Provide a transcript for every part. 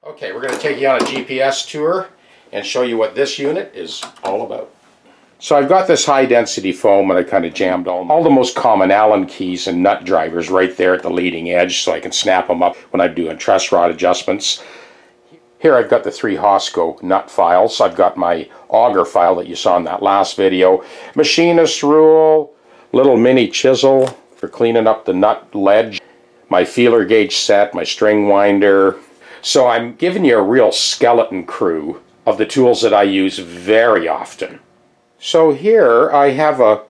Okay, we're going to take you on a GPS tour and show you what this unit is all about. So I've got this high density foam and I kind of jammed all the most common Allen keys and nut drivers right there at the leading edge so I can snap them up when I'm doing truss rod adjustments. Here I've got the 3 Hosco nut files. I've got my auger file that you saw in that last video. Machinist rule, little mini chisel for cleaning up the nut ledge, my feeler gauge set, my string winder. So I'm giving you a real skeleton crew of the tools that I use very often. So here I have a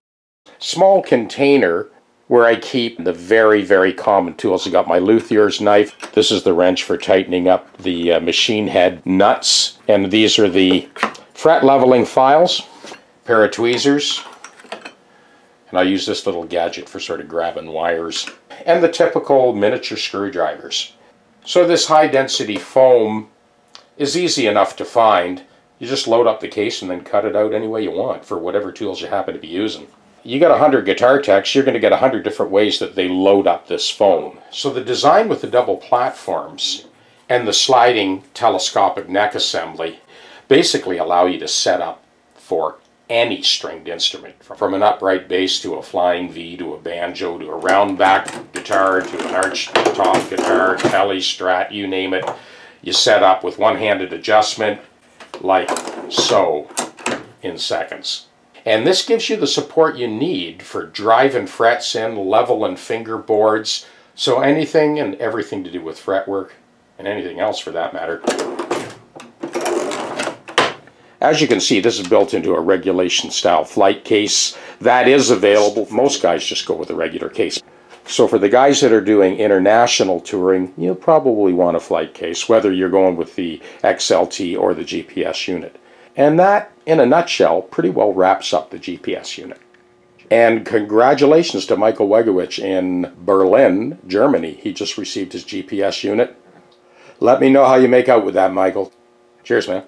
small container where I keep the very, very common tools. I got my Luthiers knife. This is the wrench for tightening up the machine head nuts. And these are the fret leveling files, pair of tweezers. And I use this little gadget for sort of grabbing wires. And the typical miniature screwdrivers. So this high density foam is easy enough to find. You just load up the case and then cut it out any way you want for whatever tools you happen to be using. You got 100 guitar techs, you're going to get 100 different ways that they load up this foam. So the design with the double platforms and the sliding telescopic neck assembly basically allow you to set up for any stringed instrument, from an upright bass to a flying V to a banjo to a round back guitar to an arched top guitar, Tele, Strat, you name it. You set up with one-handed adjustment like so in seconds. And this gives you the support you need for driving frets in, leveling fingerboards, so anything and everything to do with fretwork, and anything else for that matter. As you can see, this is built into a regulation style flight case. That is available. Most guys just go with a regular case. So for the guys that are doing international touring, you'll probably want a flight case, whether you're going with the XLT or the GPS unit. And that, in a nutshell, pretty well wraps up the GPS unit. And congratulations to Michael Wegowicz in Berlin, Germany. He just received his GPS unit. Let me know how you make out with that, Michael. Cheers, man.